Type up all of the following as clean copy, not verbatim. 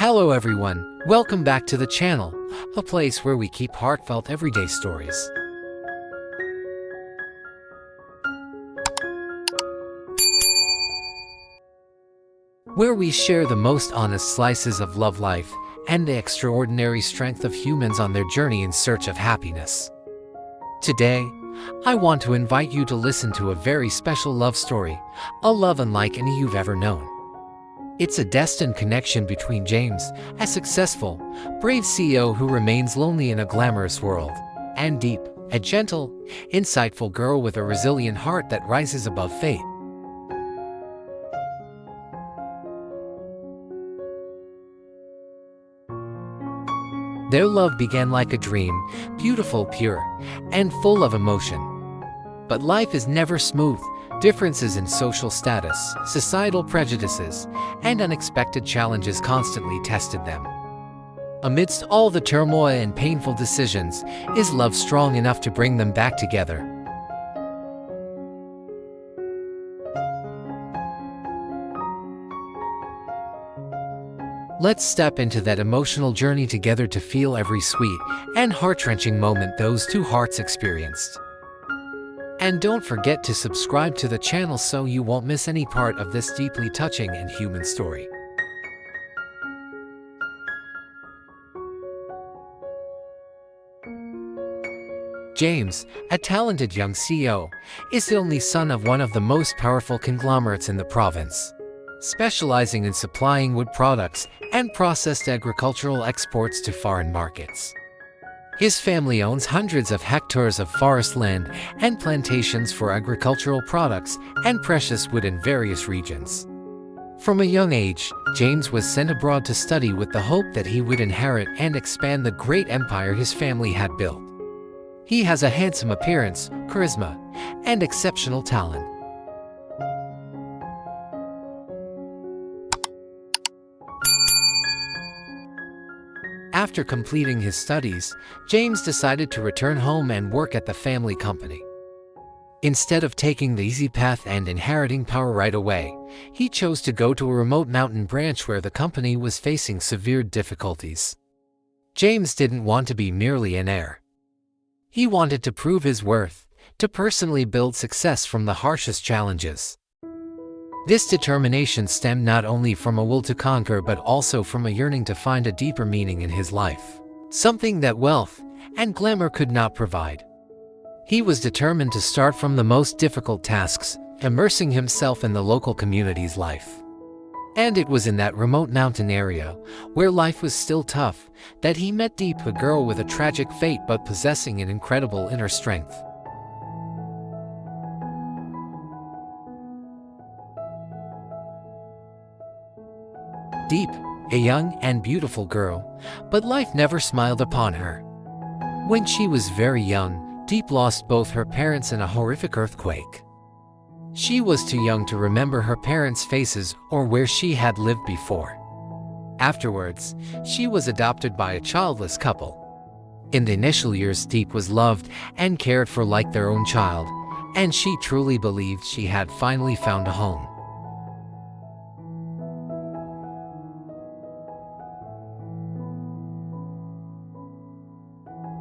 Hello everyone, welcome back to the channel, a place where we keep heartfelt everyday stories. Where we share the most honest slices of love life and the extraordinary strength of humans on their journey in search of happiness. Today, I want to invite you to listen to a very special love story, a love unlike any you've ever known. It's a destined connection between James, a successful, brave CEO who remains lonely in a glamorous world, and Diep, a gentle, insightful girl with a resilient heart that rises above fate. Their love began like a dream, beautiful, pure, and full of emotion. But life is never smooth. Differences in social status, societal prejudices, and unexpected challenges constantly tested them. Amidst all the turmoil and painful decisions, is love strong enough to bring them back together? Let's step into that emotional journey together to feel every sweet and heart-wrenching moment those two hearts experienced. And don't forget to subscribe to the channel so you won't miss any part of this deeply touching and human story. James, a talented young CEO, is the only son of one of the most powerful conglomerates in the province, specializing in supplying wood products and processed agricultural exports to foreign markets. His family owns hundreds of hectares of forest land and plantations for agricultural products and precious wood in various regions. From a young age, James was sent abroad to study with the hope that he would inherit and expand the great empire his family had built. He has a handsome appearance, charisma, and exceptional talent. After completing his studies, James decided to return home and work at the family company. Instead of taking the easy path and inheriting power right away, he chose to go to a remote mountain branch where the company was facing severe difficulties. James didn't want to be merely an heir. He wanted to prove his worth, to personally build success from the harshest challenges. This determination stemmed not only from a will to conquer but also from a yearning to find a deeper meaning in his life, something that wealth and glamour could not provide. He was determined to start from the most difficult tasks, immersing himself in the local community's life. And it was in that remote mountain area, where life was still tough, that he met Diep, a girl with a tragic fate but possessing an incredible inner strength. Diep, a young and beautiful girl, but life never smiled upon her. When she was very young, Diep lost both her parents in a horrific earthquake. She was too young to remember her parents' faces or where she had lived before. Afterwards, she was adopted by a childless couple. In the initial years, Diep was loved and cared for like their own child, and she truly believed she had finally found a home.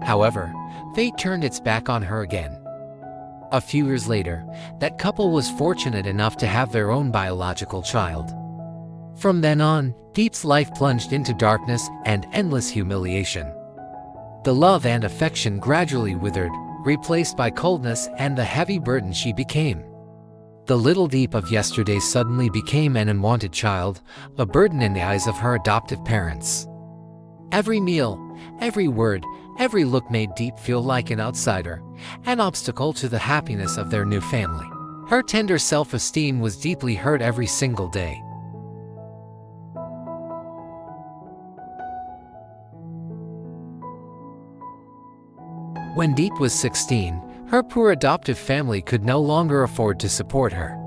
However, fate turned its back on her again. A few years later, that couple was fortunate enough to have their own biological child. From then on, Diep's life plunged into darkness and endless humiliation. The love and affection gradually withered, replaced by coldness and the heavy burden she became. The little Diep of yesterday suddenly became an unwanted child, a burden in the eyes of her adoptive parents. Every meal, every word, every look made Diep feel like an outsider, an obstacle to the happiness of their new family. Her tender self-esteem was deeply hurt every single day. When Diep was 16, her poor adoptive family could no longer afford to support her.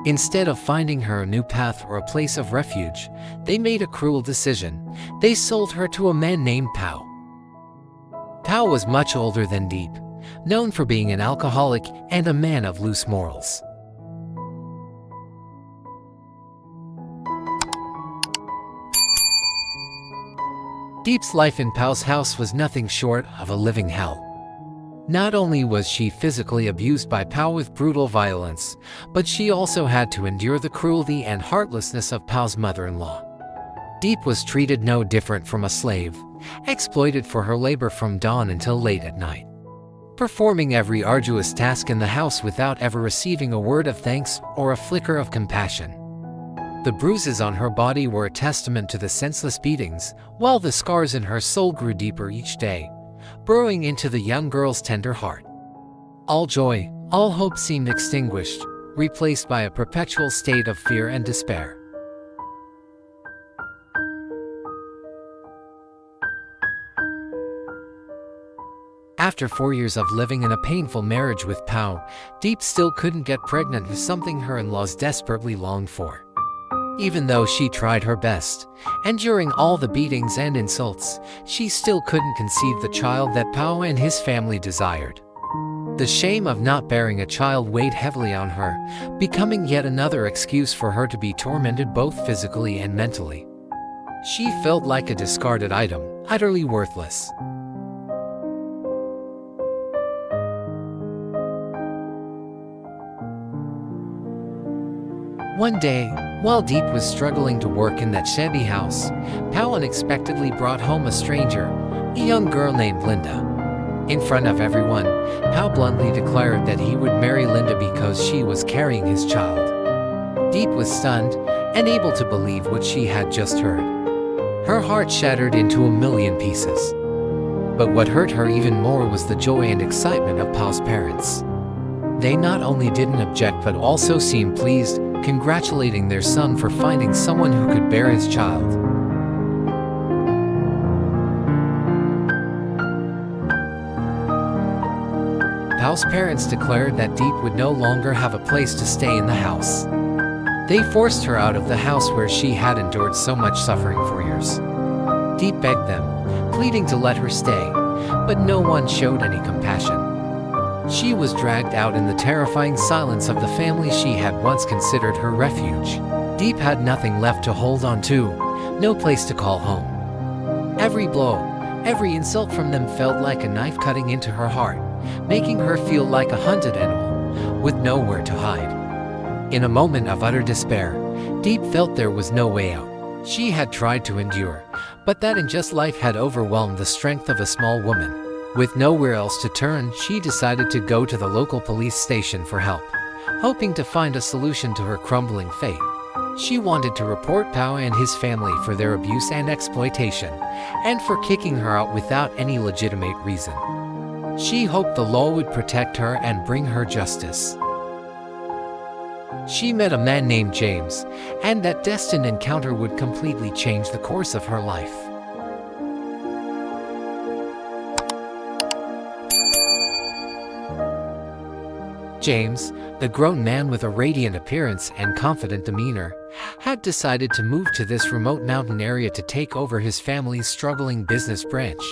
Instead of finding her a new path or a place of refuge, they made a cruel decision. They sold her to a man named Pao. Pao was much older than Diep, known for being an alcoholic and a man of loose morals. Diep's life in Pau's house was nothing short of a living hell. Not only was she physically abused by Pau with brutal violence, but she also had to endure the cruelty and heartlessness of Pau's mother-in-law. Diep was treated no different from a slave, exploited for her labor from dawn until late at night, performing every arduous task in the house without ever receiving a word of thanks or a flicker of compassion. The bruises on her body were a testament to the senseless beatings, while the scars in her soul grew deeper each day, burrowing into the young girl's tender heart. All joy, all hope seemed extinguished, replaced by a perpetual state of fear and despair. After 4 years of living in a painful marriage with Pau, Diep still couldn't get pregnant with something her in-laws desperately longed for. Even though she tried her best, enduring all the beatings and insults, she still couldn't conceive the child that Pau and his family desired. The shame of not bearing a child weighed heavily on her, becoming yet another excuse for her to be tormented both physically and mentally. She felt like a discarded item, utterly worthless. One day, while Diep was struggling to work in that shabby house, Pau unexpectedly brought home a stranger, a young girl named Linda. In front of everyone, Pau bluntly declared that he would marry Linda because she was carrying his child. Diep was stunned, unable to believe what she had just heard. Her heart shattered into a million pieces. But what hurt her even more was the joy and excitement of Pau's parents. They not only didn't object but also seemed pleased, congratulating their son for finding someone who could bear his child. Pau's parents declared that Diep would no longer have a place to stay in the house. They forced her out of the house where she had endured so much suffering for years. Diep begged them, pleading to let her stay, but no one showed any compassion. She was dragged out in the terrifying silence of the family she had once considered her refuge. Diep had nothing left to hold on to, no place to call home. Every blow, every insult from them felt like a knife cutting into her heart, making her feel like a hunted animal, with nowhere to hide. In a moment of utter despair, Diep felt there was no way out. She had tried to endure, but that unjust life had overwhelmed the strength of a small woman. With nowhere else to turn, she decided to go to the local police station for help, hoping to find a solution to her crumbling fate. She wanted to report Pau and his family for their abuse and exploitation, and for kicking her out without any legitimate reason. She hoped the law would protect her and bring her justice. She met a man named James, and that destined encounter would completely change the course of her life. James, the grown man with a radiant appearance and confident demeanor, had decided to move to this remote mountain area to take over his family's struggling business branch.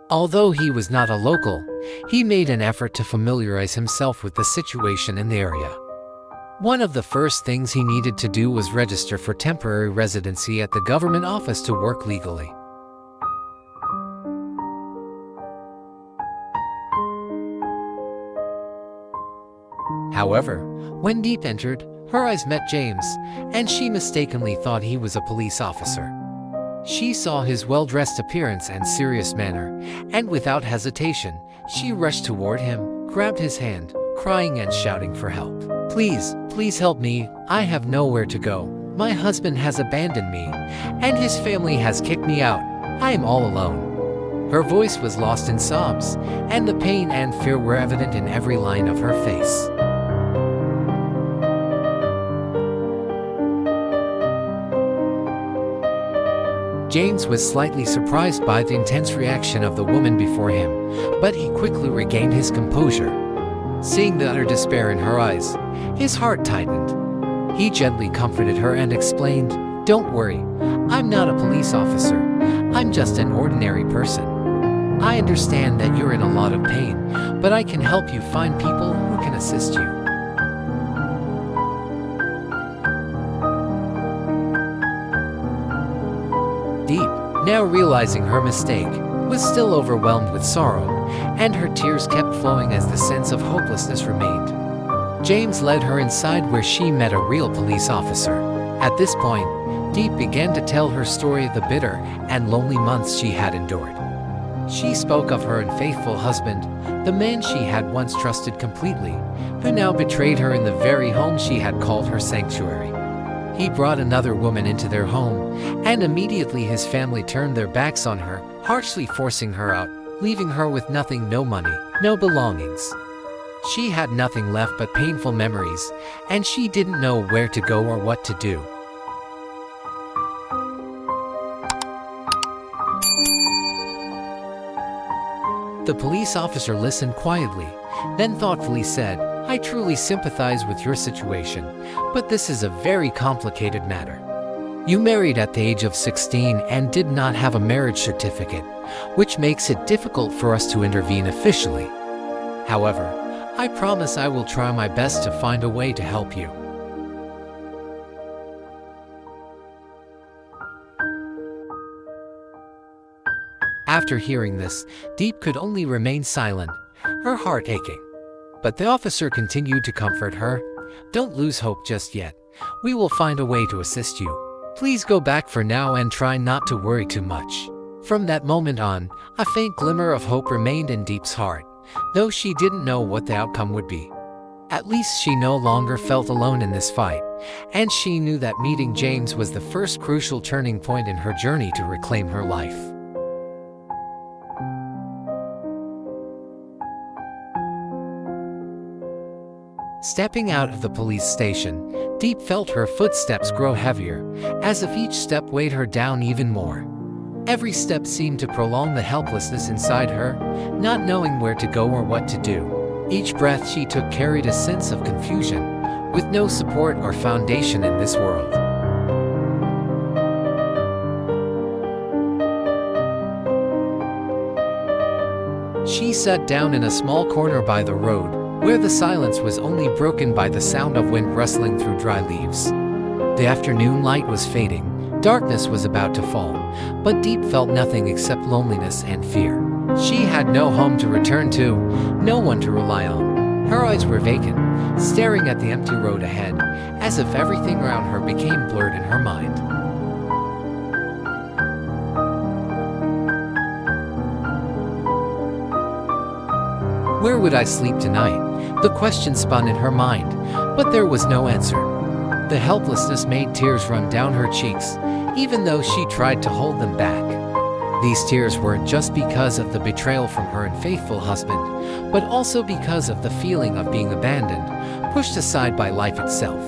Although he was not a local, he made an effort to familiarize himself with the situation in the area. One of the first things he needed to do was register for temporary residency at the government office to work legally. However, when Diep entered, her eyes met James, and she mistakenly thought he was a police officer. She saw his well-dressed appearance and serious manner, and without hesitation, she rushed toward him, grabbed his hand, crying and shouting for help. "Please, please help me, I have nowhere to go. My husband has abandoned me, and his family has kicked me out. I am all alone." Her voice was lost in sobs, and the pain and fear were evident in every line of her face. James was slightly surprised by the intense reaction of the woman before him, but he quickly regained his composure. Seeing the utter despair in her eyes, his heart tightened. He gently comforted her and explained, "Don't worry, I'm not a police officer. I'm just an ordinary person. I understand that you're in a lot of pain, but I can help you find people who can assist you." Diep, now realizing her mistake, was still overwhelmed with sorrow, and her tears kept flowing as the sense of hopelessness remained. James led her inside where she met a real police officer. At this point, Diep began to tell her story of the bitter and lonely months she had endured. She spoke of her unfaithful husband, the man she had once trusted completely, who now betrayed her in the very home she had called her sanctuary. He brought another woman into their home, and immediately his family turned their backs on her, harshly forcing her out, leaving her with nothing, no money, no belongings. She had nothing left but painful memories, and she didn't know where to go or what to do. The police officer listened quietly, then thoughtfully said, "I truly sympathize with your situation, but this is a very complicated matter. You married at the age of 16 and did not have a marriage certificate, which makes it difficult for us to intervene officially. However, I promise I will try my best to find a way to help you." After hearing this, Diep could only remain silent, her heart aching. But the officer continued to comfort her. "Don't lose hope just yet. We will find a way to assist you. Please go back for now and try not to worry too much." From that moment on, a faint glimmer of hope remained in Diep's heart, though she didn't know what the outcome would be. At least she no longer felt alone in this fight, and she knew that meeting James was the first crucial turning point in her journey to reclaim her life. Stepping out of the police station, Diep felt her footsteps grow heavier, as if each step weighed her down even more. Every step seemed to prolong the helplessness inside her, not knowing where to go or what to do. Each breath she took carried a sense of confusion, with no support or foundation in this world. She sat down in a small corner by the road, where the silence was only broken by the sound of wind rustling through dry leaves. The afternoon light was fading, darkness was about to fall, but Diep felt nothing except loneliness and fear. She had no home to return to, no one to rely on. Her eyes were vacant, staring at the empty road ahead, as if everything around her became blurred in her mind. Where would I sleep tonight? The question spun in her mind, but there was no answer. The helplessness made tears run down her cheeks, even though she tried to hold them back. These tears weren't just because of the betrayal from her unfaithful husband, but also because of the feeling of being abandoned, pushed aside by life itself.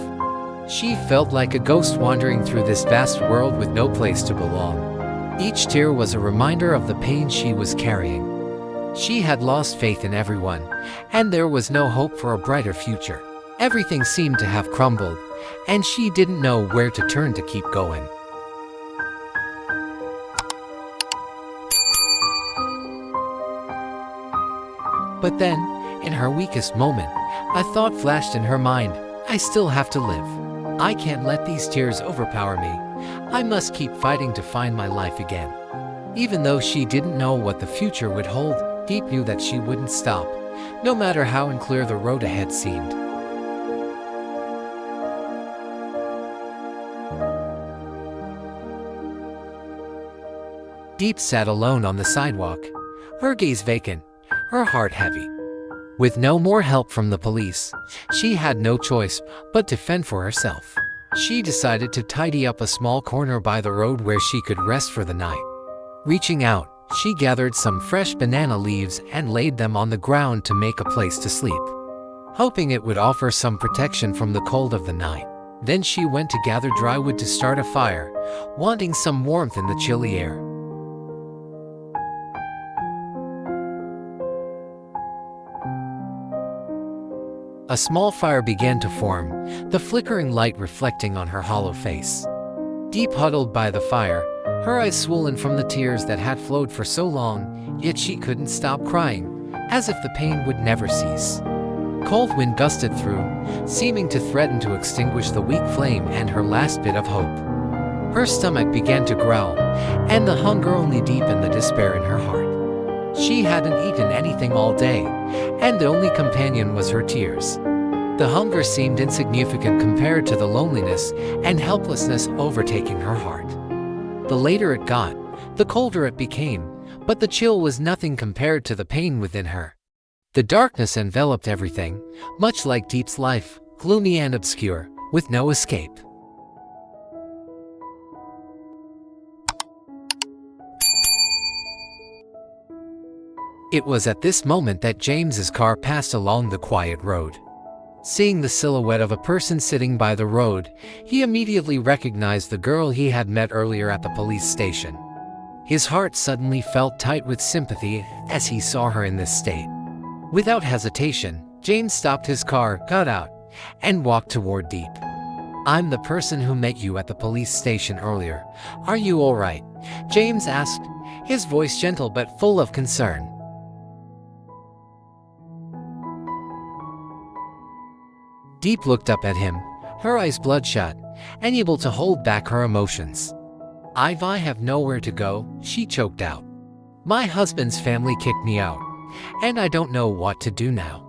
She felt like a ghost wandering through this vast world with no place to belong. Each tear was a reminder of the pain she was carrying. She had lost faith in everyone, and there was no hope for a brighter future. Everything seemed to have crumbled, and she didn't know where to turn to keep going. But then, in her weakest moment, a thought flashed in her mind. I still have to live. I can't let these tears overpower me. I must keep fighting to find my life again. Even though she didn't know what the future would hold, Diep knew that she wouldn't stop, no matter how unclear the road ahead seemed. Diep sat alone on the sidewalk, her gaze vacant, her heart heavy. With no more help from the police, she had no choice but to fend for herself. She decided to tidy up a small corner by the road where she could rest for the night. Reaching out, she gathered some fresh banana leaves and laid them on the ground to make a place to sleep, hoping it would offer some protection from the cold of the night. Then she went to gather dry wood to start a fire, wanting some warmth in the chilly air. A small fire began to form, the flickering light reflecting on her hollow face. Diep huddled by the fire, her eyes swollen from the tears that had flowed for so long, yet she couldn't stop crying, as if the pain would never cease. Cold wind gusted through, seeming to threaten to extinguish the weak flame and her last bit of hope. Her stomach began to growl, and the hunger only deepened the despair in her heart. She hadn't eaten anything all day, and the only companion was her tears. The hunger seemed insignificant compared to the loneliness and helplessness overtaking her heart. The later it got, the colder it became, but the chill was nothing compared to the pain within her. The darkness enveloped everything, much like Diep's life, gloomy and obscure, with no escape. It was at this moment that James's car passed along the quiet road. Seeing the silhouette of a person sitting by the road, he immediately recognized the girl he had met earlier at the police station. His heart suddenly felt tight with sympathy as he saw her in this state. Without hesitation, James stopped his car, got out, and walked toward Diep. "I'm the person who met you at the police station earlier. Are you all right?" James asked, his voice gentle but full of concern. Diep looked up at him, her eyes bloodshot, unable to hold back her emotions. I have nowhere to go," she choked out. "My husband's family kicked me out, and I don't know what to do now."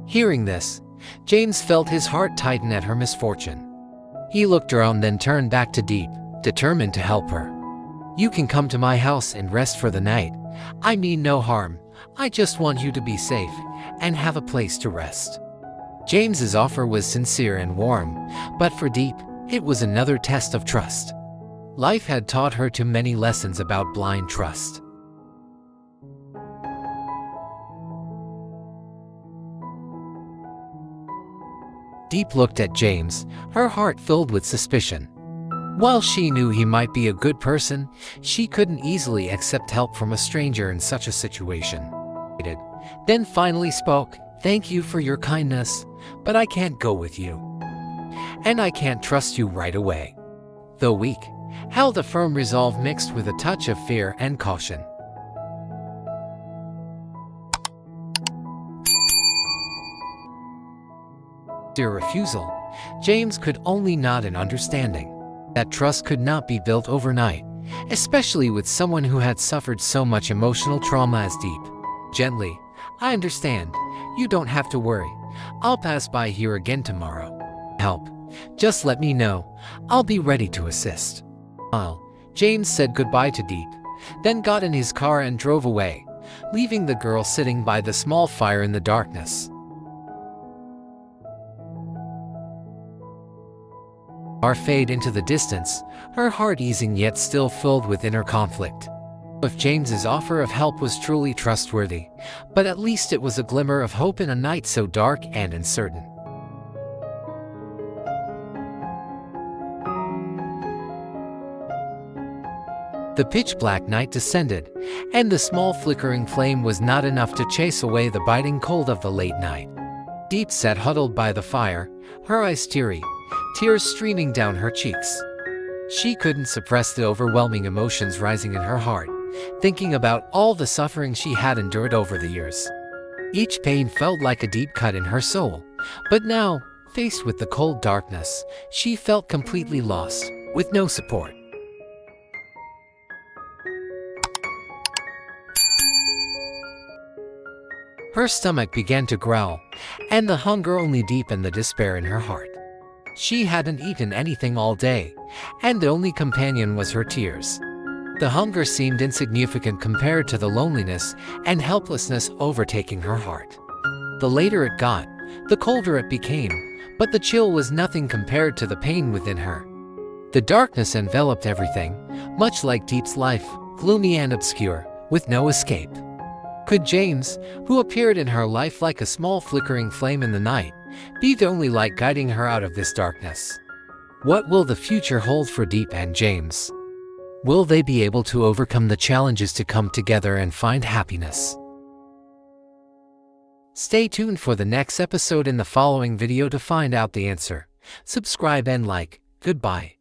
Hearing this, James felt his heart tighten at her misfortune. He looked around, then turned back to Diep, determined to help her. "You can come to my house and rest for the night. I mean no harm. I just want you to be safe and have a place to rest." James's offer was sincere and warm, but for Diep, it was another test of trust. Life had taught her too many lessons about blind trust. Diep looked at James, her heart filled with suspicion. While she knew he might be a good person, she couldn't easily accept help from a stranger in such a situation. Then finally spoke, "Thank you for your kindness, but I can't go with you. And I can't trust you right away." Though weak, held a firm resolve mixed with a touch of fear and caution. Their refusal, James could only nod in understanding. That trust could not be built overnight, especially with someone who had suffered so much emotional trauma as Diep. Gently, "I understand. You don't have to worry. I'll pass by here again tomorrow. Help. Just let me know. I'll be ready to assist." James said goodbye to Diep, then got in his car and drove away, leaving the girl sitting by the small fire in the darkness. Car fade into the distance, her heart easing yet still filled with inner conflict. If James's offer of help was truly trustworthy, but at least it was a glimmer of hope in a night so dark and uncertain. The pitch-black night descended, and the small flickering flame was not enough to chase away the biting cold of the late night. Diep sat huddled by the fire, her eyes teary, tears streaming down her cheeks. She couldn't suppress the overwhelming emotions rising in her heart, thinking about all the suffering she had endured over the years. Each pain felt like a deep cut in her soul, but now, faced with the cold darkness, she felt completely lost, with no support. Her stomach began to growl, and the hunger only deepened the despair in her heart. She hadn't eaten anything all day, and the only companion was her tears. The hunger seemed insignificant compared to the loneliness and helplessness overtaking her heart. The later it got, the colder it became, but the chill was nothing compared to the pain within her. The darkness enveloped everything, much like Diep's life, gloomy and obscure, with no escape. Could James, who appeared in her life like a small flickering flame in the night, be the only light guiding her out of this darkness? What will the future hold for Diep and James? Will they be able to overcome the challenges to come together and find happiness? Stay tuned for the next episode in the following video to find out the answer. Subscribe and like. Goodbye.